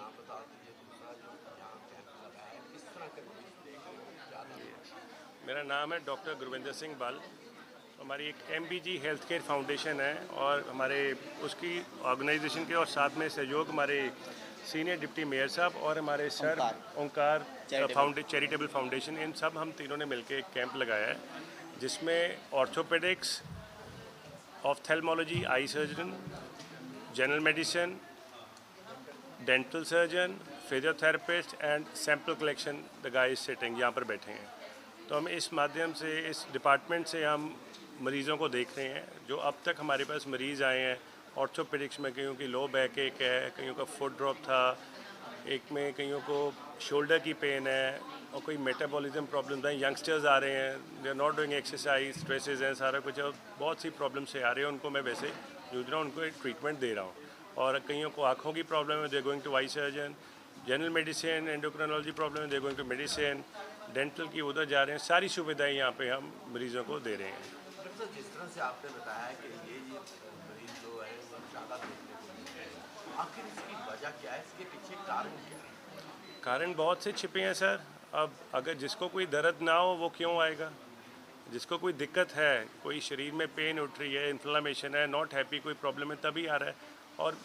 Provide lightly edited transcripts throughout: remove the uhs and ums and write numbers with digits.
नाम बता दीजिए, दूसरा जो यहाँ कैंप लगा है किस तरह के मरीज देख रहे हो, ज़्यादा? मेरा नाम है डॉक्टर गुरविंदर सिंह बल। हमारी एक MBG हेल्थ केयर फाउंडेशन है और हमारे उसकी ऑर्गेनाइजेशन के और साथ में सहयोग हमारे सीनियर डिप्टी मेयर साहब और हमारे सर ओंकार चैरिटेबल फाउंडेशन, इन सब हम तीनों ने मिलकर एक कैंप लगाया है जिसमें orthopaedics, ophthalmology I surgeon, general medicine, dental surgeon, physiotherapist and sample collection the guys sitting यहाँ पर बैठे हैं। तो हम इस माध्यम से, इस डिपार्टमेंट से हम मरीज़ों को देख रहे हैं। जो अब तक हमारे पास मरीज़ आए हैं ऑर्थोपेडिक्स में, कईयों की लो बैक एक है, कईयों का फुट ड्रॉप था, एक में कईयों को शोल्डर की पेन है और कोई मेटाबॉलिज्म प्रॉब्लम्स हैं। यंगस्टर्स आ रहे हैं, they are not doing exercise, stresses हैं, सारा कुछ है, बहुत सी प्रॉब्लम से आ रहे हैं। उनको मैं वैसे जूझ रहा हूँ, उनको एक ट्रीटमेंट दे रहा हूँ। और कईयों को आँखों की प्रॉब्लम है, they going to eye surgeon, general medicine, endocrinology problem है, they going to medicine, dental की उधर जा रहे हैं। सारी सुविधाएं यहाँ पे हम मरीज़ों को दे रहे हैं। डॉक्टर, जिस तरह से आपने बताया कि ये मरीज जो है वो ज़्यादा देखने को मिल रहे हैं, आखिर इसकी वजह क्या है, इसके पीछे कारण क्या है? कारण बहुत से छिपे हैं सर। अब अगर जिसको कोई दर्द ना हो वो क्यों आएगा? जिसको कोई दिक्कत है, कोई शरीर में पेन उठ रही है, इन्फ्लामेशन है, नॉट हैप्पी, कोई प्रॉब्लम है, तभी आ रहा है। और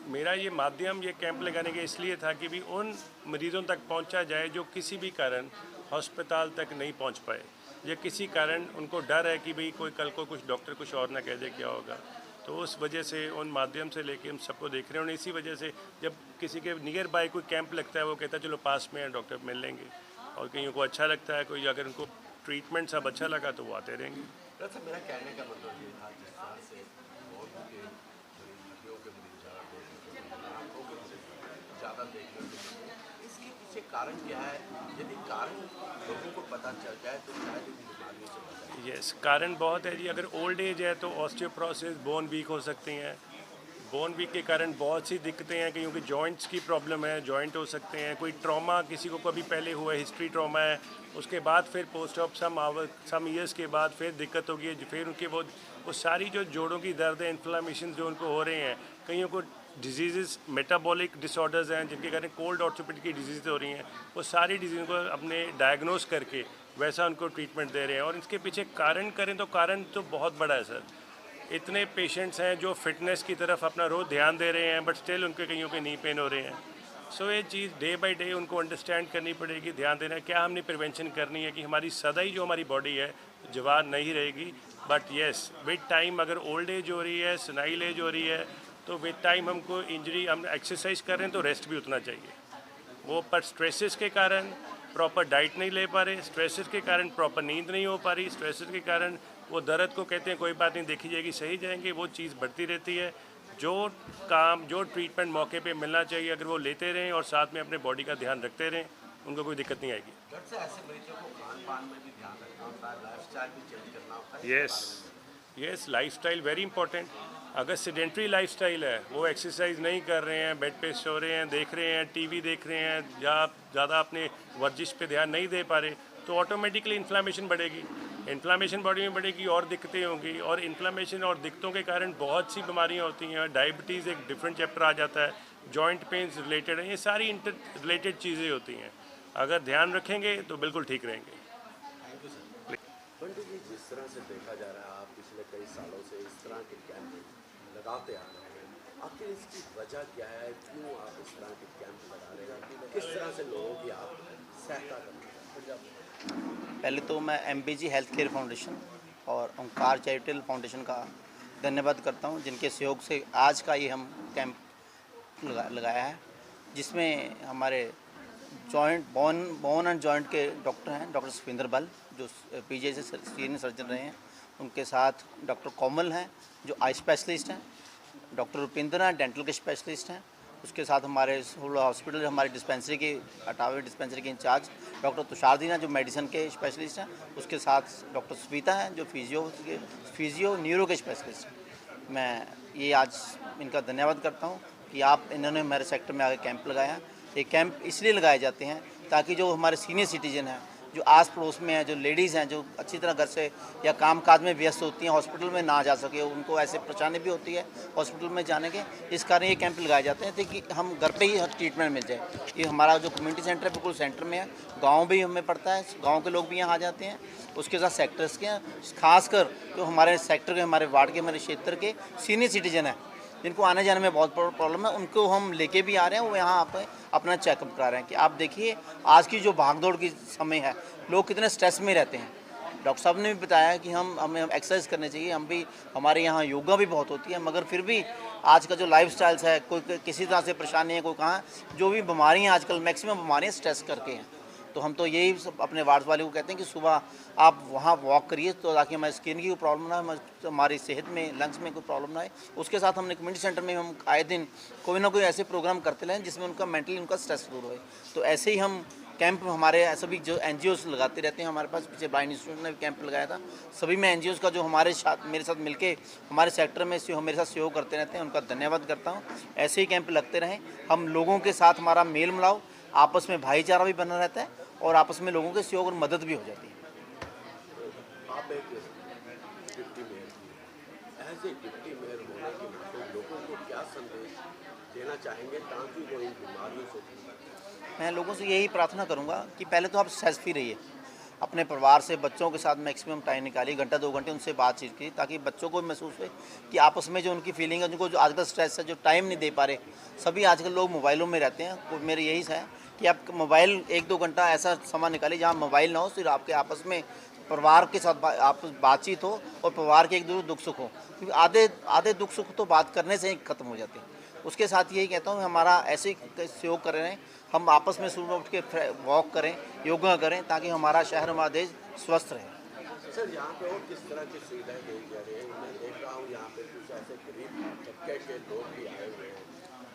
मेरा ये माध्यम, ये कैंप लगाने के इसलिए था कि भी उन मरीज़ों तक पहुंचा जाए जो किसी भी कारण अस्पताल तक नहीं पहुंच पाए, या किसी कारण उनको डर है कि भाई कोई कल को कुछ डॉक्टर कुछ और ना कह दे, क्या होगा। तो उस वजह से उन माध्यम से लेके हम सबको देख रहे हैं। और इसी वजह से जब किसी के नियर बाय कोई कैंप लगता है, वो कहता है चलो पास में है, डॉक्टर मिल लेंगे। और कईयों को अच्छा लगता है, कोई अगर उनको ट्रीटमेंट सब अच्छा लगा तो वो आते रहेंगे। दरअसल मेरा कहने का मतलब ये था, जिस तरह से बहुत के मरीज, हड्डियों के मरीज ज़्यादा देखने को मिल रहे हैं, आँखों के मरीज ज़्यादा देखने को मिल रहे हैं, इसके पीछे कारण क्या है? यदि कारण लोगों को पता चल जाए तो शायद इन बीमारियों से बचा जाए। यस, कारण बहुत है जी। अगर ओल्ड एज है तो ऑस्टियोपोरोसिस, बोन वीक हो सकती हैं। बोन वीक के कारण बहुत सी दिक्कतें हैं, क्योंकि जॉइंट्स की प्रॉब्लम है, जॉइंट हो सकते हैं। कोई ट्रॉमा किसी को कभी पहले हुआ है, हिस्ट्री ट्रॉमा है, उसके बाद फिर पोस्ट ऑप सम ईयर्स के बाद फिर दिक्कत होगी, फिर उनके वो सारी जो जोड़ों की दर्द है, इन्फ्लामेशन जो उनको हो रहे हैं, कईयों को डिजीज़, मेटाबॉलिक डिसऑर्डर्स हैं जिनके कारण कोल्ड ऑर्थोपेडिक की डिजीज़ हो रही हैं, वो सारी डिजीज़ को अपने डायग्नोस करके वैसा उनको ट्रीटमेंट दे रहे हैं। और इसके पीछे कारण करें तो कारण तो बहुत बड़ा है सर। इतने पेशेंट्स हैं जो फिटनेस की तरफ अपना रोज़ ध्यान दे रहे हैं, बट स्टिल उनके कईयों के नी पेन हो रहे हैं। सो ये चीज़ डे बाय डे उनको अंडरस्टैंड करनी पड़ेगी, ध्यान देना क्या हमने प्रिवेंशन करनी है कि हमारी सदाई जो हमारी बॉडी है जवान नहीं रहेगी। बट येस, विद टाइम अगर ओल्ड एज हो रही है, सनाइल एज हो रही है, तो विद टाइम हमको इंजरी, हम एक्सरसाइज कर रहे हैं तो रेस्ट भी उतना चाहिए। वो पर स्ट्रेसेस के कारण प्रॉपर डाइट नहीं ले पा रहे, स्ट्रेसेस के कारण प्रॉपर नींद नहीं हो पा रही, स्ट्रेसेस के कारण वो दर्द को कहते हैं कोई बात नहीं, देखी जाएगी, सही जाएंगे, वो चीज़ बढ़ती रहती है। जो काम, जो ट्रीटमेंट मौके पे मिलना चाहिए, अगर वो लेते रहें और साथ में अपने बॉडी का ध्यान रखते रहें, उनको कोई दिक्कत नहीं आएगी। डॉक्टर, ऐसे मरीजों को खान पान में भी ध्यान रखना होता है, लाइफ स्टाइल भी चेंज करना होता है। Yes yes, lifestyle very important. अगर सेडेंट्री लाइफस्टाइल है, वो एक्सरसाइज नहीं कर रहे हैं, बेड पे सो रहे हैं, देख रहे हैं, टीवी देख रहे हैं, या ज़्यादा अपने वर्जिश पे ध्यान नहीं दे पा रहे, तो ऑटोमेटिकली इन्फ्लामेशन बढ़ेगी। इन्फ्लामेशन बॉडी में बढ़ेगी और दिक्कतें होंगी, और इन्फ्लामेशन और दिक्कतों के कारण बहुत सी बीमारियाँ होती हैं। डायबिटीज़ एक डिफरेंट चैप्टर आ जाता है, जॉइंट पेन्स रिलेटेड हैं, ये सारी इंटर रिलेटेड चीज़ें होती हैं। अगर ध्यान रखेंगे तो बिल्कुल ठीक रहेंगे। Thank you sir. Pandit ji, जिस तरह से देखा जा रहा है, आप पिछले कई सालों से इस तरह के कैंप लगाते आ रहे हैं, आखिर इसकी वजह क्या है? क्यों आप इस तरह के कैंप लगा रहे हैं? किस तरह से लोगों की आप सहायता करते हैं? पहले तो मैं MBG हेल्थ केयर फाउंडेशन और ओंकार चैरिटेबल फाउंडेशन का धन्यवाद करता हूं, जिनके सहयोग से आज का ये हम कैंप लगाया है, जिसमें हमारे बोन एंड जॉइंट के डॉक्टर हैं, डॉक्टर सुखविंदर बल, जो PGI से सीनियर सर्जन रहे हैं। उनके साथ डॉक्टर कोमल हैं, जो आई स्पेशलिस्ट हैं, डॉक्टर रुपिंदर हैं, डेंटल के स्पेशलिस्ट हैं। उसके साथ हमारे हॉस्पिटल, हमारी डिस्पेंसरी के, अटावे डिस्पेंसरी के इंचार्ज डॉक्टर तुषार दीना, जो मेडिसिन के स्पेशलिस्ट हैं। उसके साथ डॉक्टर सुनीता हैं, जो फिजियो न्यूरो के स्पेशलिस्ट हैं। मैं ये आज इनका धन्यवाद करता हूँ कि इन्होंने मेरे सेक्टर में आगे कैंप लगाया है। ये कैंप इसलिए लगाए जाते हैं ताकि जो हमारे सीनियर सिटीजन हैं जो आस पड़ोस में हैं, जो लेडीज़ हैं, जो अच्छी तरह घर से या काम काज में व्यस्त होती हैं, हॉस्पिटल में ना जा सके, उनको ऐसे परेशानी भी होती है हॉस्पिटल में जाने के, इस कारण ये कैंप लगाए जाते हैं ताकि हम घर पे ही ट्रीटमेंट मिल जाए। ये हमारा जो कम्युनिटी सेंटर है बिल्कुल सेंटर में है, गाँव भी हमें पड़ता है, गाँव के लोग भी यहाँ आ जाते हैं, उसके साथ सेक्टर्स के हैं, खासकर जो हमारे सेक्टर के, हमारे वार्ड के, हमारे क्षेत्र के सीनियर सिटीजन हैं जिनको आने जाने में बहुत प्रॉब्लम है, उनको हम लेके भी आ रहे हैं, वो यहाँ आप अपना चेकअप करा रहे हैं कि आप देखिए आज की जो भागदौड़ की समय है, लोग कितने स्ट्रेस में रहते हैं। डॉक्टर साहब ने भी बताया कि हमें एक्सरसाइज करनी चाहिए, हम भी, हमारे यहाँ योगा भी बहुत होती है, मगर फिर भी आज का जो लाइफ स्टाइल्स है, कोई किसी तरह से परेशानी है, कोई कहाँ, जो भी बीमारियाँ आजकल मैक्सिमम बीमारियाँ स्ट्रेस करके हैं। तो हम तो यही सब अपने वार्ड वाले को कहते हैं कि सुबह आप वहाँ वॉक करिए तो ताकि हमारी स्किन की कोई प्रॉब्लम ना हो, हमारी सेहत में, लंग्स में कोई प्रॉब्लम ना आए। उसके साथ हमने कम्युनिटी सेंटर में हम आए दिन कोई ना कोई ऐसे प्रोग्राम करते रहें जिसमें उनका मेंटली उनका स्ट्रेस दूर होए। तो ऐसे ही हम कैंप हमारे सभी जो NGOs लगाते रहते हैं। हमारे पास पीछे ब्लाइंड इंस्टीट्यूट ने भी कैंप लगाया था। सभी में NGOs का जो हमारे साथ, मेरे साथ मिलके हमारे सेक्टर में मेरे साथ सहयोग करते रहते हैं, उनका धन्यवाद करता हूँ। ऐसे ही कैंप लगते रहें, हम लोगों के साथ हमारा मेल मिलाओ, आपस में भाईचारा भी बना रहता है और आपस में लोगों के सहयोग और मदद भी हो जाती है। आप एक deputy mayor as a deputy mayor होने के नाते लोगों को क्या संदेश देना चाहेंगे ताकि वो इन बीमारियों से दूर रहें? मैं लोगों से यही प्रार्थना करूंगा कि पहले तो आप स्ट्रेस फ्री रहिए, अपने परिवार से, बच्चों के साथ मैक्सिमम टाइम निकालिए, घंटा 2 घंटे उनसे बातचीत की, ताकि बच्चों को महसूस हो कि आपस में जो उनकी फीलिंग है, उनको जो आजकल स्ट्रेस है, जो टाइम नहीं दे पा रहे, सभी आजकल लोग मोबाइलों में रहते हैं। तो मेरे यही है कि आप मोबाइल 1-2 घंटा ऐसा समय निकालिए जहाँ मोबाइल ना हो, सिर्फ आपके आपस में परिवार के साथ आप बातचीत हो और परिवार के एक दूसरे दुख सुख हो, क्योंकि आधे दुख सुख तो बात करने से ही खत्म हो जाते हैं। उसके साथ यही कहता हूँ हमारा ऐसे ही सहयोग कर रहे हैं, हम आपस में सुबह उठ के वॉक करें, योगा करें, ताकि हमारा शहर, हमारा देश स्वस्थ रहे। सर यहाँ पे और किस तरह की सुविधाएं दी जा रही है? मैं देख रहा हूँ यहाँ पे कुछ ऐसे गरीब तबके के लोग भी आए हुए हैं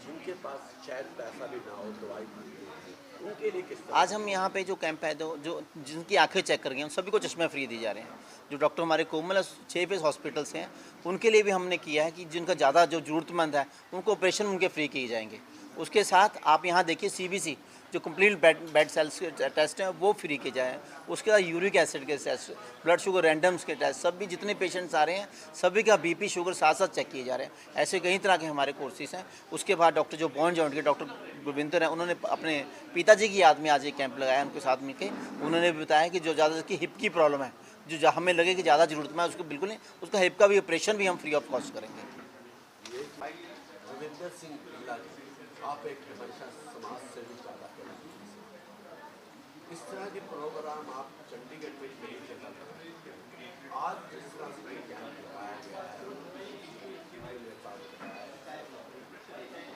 जिनके पास शायद पैसा भी ना हो दवाई खरीदने की, उनके लिए किस तरह? आज हम यहाँ पे जो कैंप है, जो जिनकी आंखें चेक कर गए हैं, उन सभी को चश्मे फ्री दिए जा रहे हैं। जो डॉक्टर हमारे कोमल 6 फेस हॉस्पिटल से हैं, उनके लिए भी हमने किया है कि जिनका ज़्यादा जो ज़रूरतमंद है उनको ऑपरेशन उनके फ्री किए जाएंगे। उसके साथ आप यहाँ देखिए CBC जो कंप्लीट बेड सेल्स के टेस्ट हैं वो फ्री किए जाएँ। उसके बाद यूरिक एसिड के टेस्ट, ब्लड शुगर रैंडम्स के टेस्ट, सब भी जितने पेशेंट्स आ रहे हैं सभी का BP शुगर साथ साथ चेक किए जा रहे हैं। ऐसे कई तरह के हमारे कोर्सेज हैं। उसके बाद डॉक्टर जो बॉन जॉइंट के डॉक्टर गोविंदर हैं, उन्होंने अपने पिताजी की याद में आज एक कैंप लगाया, उनके साथ मिलकर उन्होंने बताया कि जो ज़्यादा की हिप की प्रॉब्लम है, जो हमें लगे कि ज़्यादा ज़रूरत में है, उसको बिल्कुल नहीं, उसका हिप का भी ऑपरेशन भी हम फ्री ऑफ कॉस्ट करेंगे। जोगिंदर सिंह बिरला जी, आप एक हमेशा समाज से भी ज़्यादा इस तरह के प्रोग्राम आप चंडीगढ़ में कई जगह करते हैं। आज जिस तरह से कैंप लगाया गया है,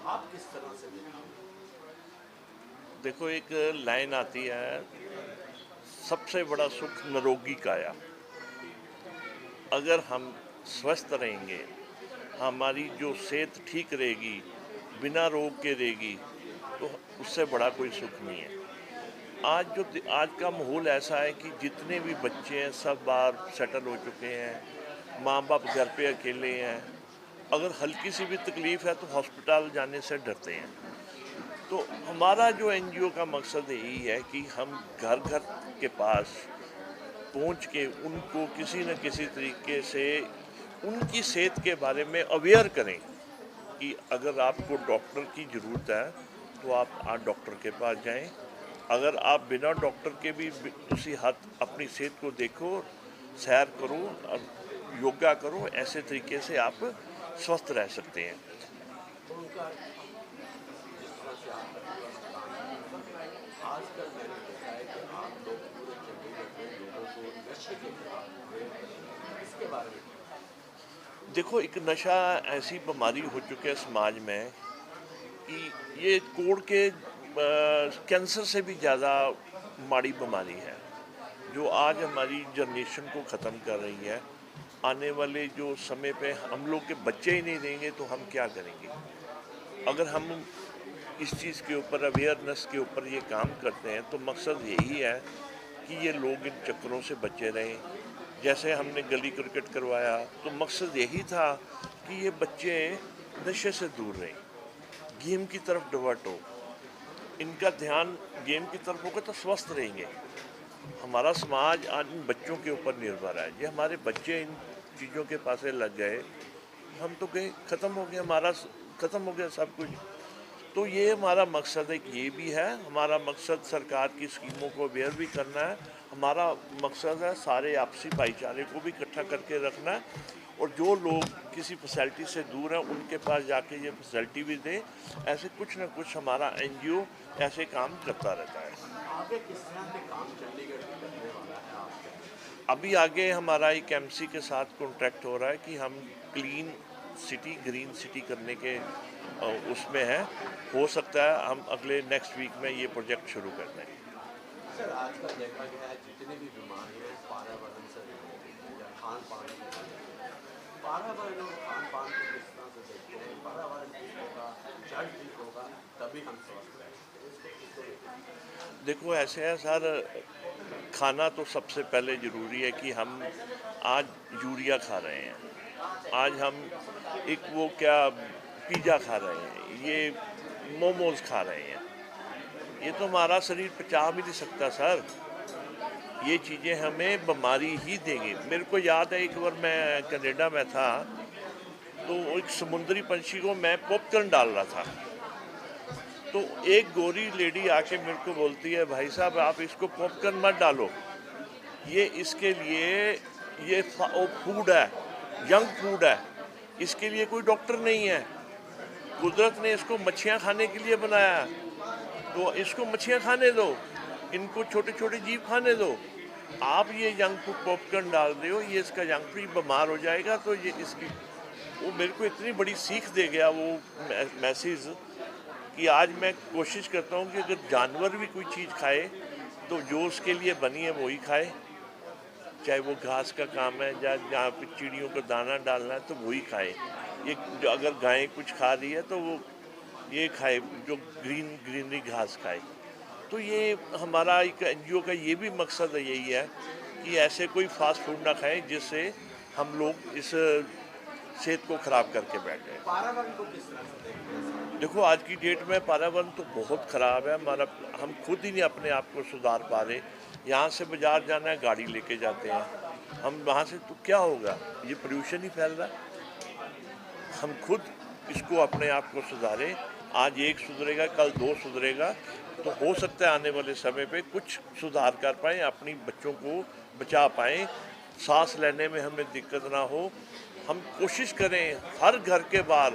आप किस तरह से देखते हैं? देखो, एक लाइन आती है, सबसे बड़ा सुख निरोगी काया। अगर हम स्वस्थ रहेंगे, हमारी जो सेहत ठीक रहेगी, बिना रोग के रहेगी, तो उससे बड़ा कोई सुख नहीं है। आज का माहौल ऐसा है कि जितने भी बच्चे हैं सब बाहर सेटल हो चुके हैं, माँ बाप घर पे अकेले हैं। अगर हल्की सी भी तकलीफ़ है तो हॉस्पिटल जाने से डरते हैं। तो हमारा जो NGO का मकसद यही है कि हम घर घर के पास पहुंच के उनको किसी न किसी तरीके से उनकी सेहत के बारे में अवेयर करें कि अगर आपको डॉक्टर की ज़रूरत है तो आप डॉक्टर के पास जाएं। अगर आप बिना डॉक्टर के भी उसी हाथ अपनी सेहत को देखो, सैर करो और योगा करो, ऐसे तरीके से आप स्वस्थ रह सकते हैं। आजकल मैंने देखा है कि आप लोग पूरे चंडीगढ़ में लोगों को नशे के खिलाफ, इसके बारे में? देखो, एक नशा ऐसी बीमारी हो चुकी है समाज में कि ये कोड़ के कैंसर से भी ज़्यादा माड़ी बीमारी है, जो आज हमारी जनरेशन को ख़त्म कर रही है। आने वाले जो समय पे हम लोग के बच्चे ही नहीं देंगे तो हम क्या करेंगे? अगर हम इस चीज़ के ऊपर, अवेयरनेस के ऊपर ये काम करते हैं तो मकसद यही है कि ये लोग इन चक्करों से बचे रहें। जैसे हमने गली क्रिकेट करवाया तो मकसद यही था कि ये बच्चे नशे से दूर रहें, गेम की तरफ डिवर्ट हो, इनका ध्यान गेम की तरफ होगा तो स्वस्थ रहेंगे। हमारा समाज आज इन बच्चों के ऊपर निर्भर है। ये हमारे बच्चे इन चीज़ों के पासे लग गए, हम तो गए, ख़त्म हो गया, ख़त्म हो गया सब कुछ। तो ये हमारा मकसद है कि ये भी है, हमारा मकसद सरकार की स्कीमों को अवेयर भी करना है, हमारा मकसद है सारे आपसी भाईचारे को भी इकट्ठा करके रखना है, और जो लोग किसी फैसिलिटी से दूर हैं उनके पास जाके ये फैसिलिटी भी दें। ऐसे कुछ ना कुछ हमारा एनजीओ ऐसे काम करता रहता है। आगे किस तरह के काम चंडीगढ़ में करने वाला है आपके? अभी आगे हमारा एक एमसी के साथ कॉन्ट्रैक्ट हो रहा है कि हम क्लीन सिटी, ग्रीन सिटी करने के उसमें है। हो सकता है हम अगले नेक्स्ट वीक में ये प्रोजेक्ट शुरू कर दें। सर, आजकल देखा गया है जितनी भी बीमारियां पर्यावरण से रिलेटेड हैं या खान पान की वजह से, पर्यावरण और खान पान को किस तरह से देखते हैं? पर्यावरण ठीक होगा, जल ठीक होगा, तभी हम स्वस्थ रहेंगे। इसको किसको लेकर? देखो ऐसे है सर, खाना तो सबसे पहले ज़रूरी है कि हम आज यूरिया खा रहे हैं, आज हम एक वो क्या पिज़्ज़ा खा रहे हैं, ये मोमोज खा रहे हैं, ये तो हमारा शरीर पचा भी नहीं सकता सर। ये चीज़ें हमें बीमारी ही देंगी। मेरे को याद है एक बार मैं कनाडा में था, तो एक समुद्री पंछी को मैं पॉपकॉर्न डाल रहा था, तो एक गोरी लेडी आके मेरे को बोलती है, भाई साहब आप इसको पॉपकॉर्न मत डालो, ये इसके लिए ये फूड है, जंक फूड है, इसके लिए कोई डॉक्टर नहीं है, कुदरत ने इसको मच्छियाँ खाने के लिए बनाया है, तो इसको मच्छियाँ खाने दो, इनको छोटे छोटे जीव खाने दो। आप ये जंक फूड पॉपकॉर्न डाल रहे हो, ये इसका जंक फूड बीमार हो जाएगा। तो ये इसकी वो मेरे को इतनी बड़ी सीख दे गया वो मैसेज, कि आज मैं कोशिश करता हूँ कि अगर जानवर भी कोई चीज़ खाए तो जो उसके लिए बनी है वही खाए, चाहे वो घास का काम है या जहाँ पे चिड़ियों को दाना डालना है तो वही खाए। ये जो अगर गाय कुछ खा रही है तो वो ये खाए जो ग्रीनरी घास खाए। तो ये हमारा एक एनजीओ का ये भी मकसद है, यही है कि ऐसे कोई फास्ट फूड ना खाएं जिससे हम लोग इस सेहत को ख़राब करके बैठ जाए। पर्यावरण को किस तरह से देखते हैं? देखो आज की डेट में पर्यावरण तो बहुत ख़राब है हमारा, हम खुद ही नहीं अपने आप को सुधार पा रहे। यहाँ से बाज़ार जाना है गाड़ी लेके जाते हैं, हम वहाँ से तो क्या होगा, ये पोल्यूशन ही फैल रहा है। हम खुद इसको अपने आप को सुधारें, आज एक सुधरेगा कल दो सुधरेगा, तो हो सकता है आने वाले समय पे कुछ सुधार कर पाएँ, अपनी बच्चों को बचा पाएँ, सांस लेने में हमें दिक्कत ना हो। हम कोशिश करें हर घर के बाहर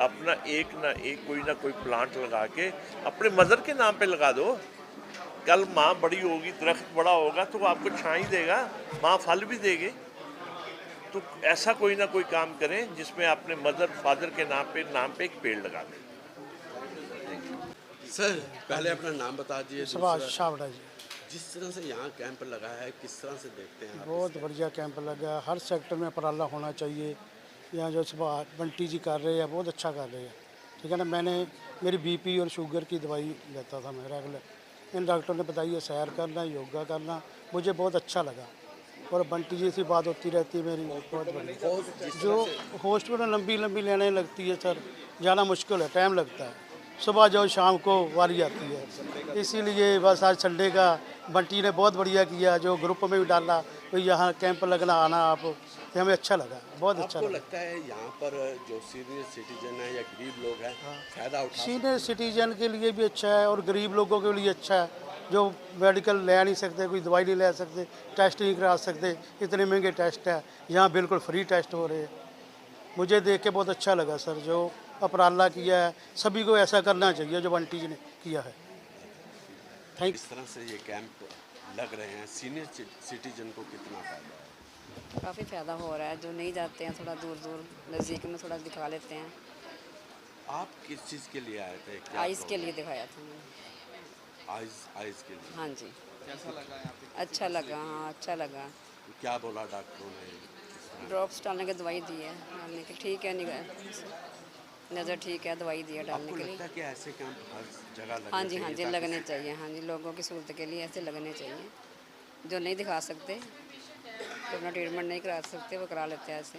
अपना एक ना कोई प्लांट लगा के, अपने मदर के नाम पे लगा दो। कल माँ बड़ी होगी, दरख्त बड़ा होगा तो आपको छाई देगा, माँ फल भी देगी। तो ऐसा कोई ना कोई काम करें जिसमें अपने मदर फादर के नाम पे एक पेड़ लगा दें। सर, पहले अपना नाम बता दीजिए। सुभाष छाबड़ा जी। जिस तरह से यहाँ कैंप लगा है, किस तरह से देखते हैं आप? बहुत बढ़िया कैंप लगा है, हर सेक्टर में उपराला होना चाहिए। यहाँ जो सुभाष बंटी जी कर रहे हैं बहुत अच्छा कर रहे हैं, ठीक है ना। मेरी बीपी और शुगर की दवाई लेता था मैं रेगुलर, इन डॉक्टरों ने बताई है सैर करना, योगा करना, मुझे बहुत अच्छा लगा। और बंटी जी से बात होती रहती है मेरी, बहुत बढ़िया। जो हॉस्पिटल लंबी लाइनें लगती है सर, जाना मुश्किल है, टाइम लगता है, सुबह जाओ शाम को वारी आती है। इसीलिए बस आज संडे का बंटी ने बहुत बढ़िया किया, जो ग्रुप में भी डाला तो यहाँ कैंप लगना आना आप, ये हमें अच्छा लगा, बहुत अच्छा आपको लगा। लगता है यहाँ पर जो सीनियर सिटीजन है या गरीब लोग हैं फायदा उठा सीनियर सिटीजन के लिए भी अच्छा है और गरीब लोगों के लिए अच्छा है, जो मेडिकल ले नहीं सकते, कोई दवाई नहीं ले सकते, टेस्ट नहीं करा सकते, इतने महंगे टेस्ट है, यहाँ बिल्कुल फ्री टेस्ट हो रहे हैं। मुझे देख के बहुत अच्छा लगा सर, जो उपराला किया है, सभी को ऐसा करना चाहिए जो बंटी जी ने किया है। थैंक इस तरह से ये कैंप लग रहे हैं, सीनियर सिटीजन को कितना फायदा है? काफ़ी फ़ायदा हो रहा है, जो नहीं जाते हैं थोड़ा दूर दूर, नज़दीक में थोड़ा दिखा लेते हैं। आप किस चीज़ के लिए आए थे? क्या आइज़ के प्रॉब्लम? लिए दिखाया था मैंने। आइज़ के लिए। हाँ जी, कैसा लगा? अच्छा लगा, हाँ अच्छा लगा। तो क्या बोला डॉक्टरों ने? ड्रॉप्स डालने की दवाई दी है, डालने के ठीक है, नज़र ठीक है, दवाई दी है डालने आपको के लिए। लगता है कि ऐसे कैंप हर जगह लगने हाँ जी, हाँ चाहिए जी ताकि लगने चाहिए, हाँ जी, लोगों की सहूलत के लिए ऐसे लगने चाहिए। जो नहीं दिखा सकते, जो अपना ट्रीटमेंट नहीं करा सकते, वो करा लेते हैं ऐसे।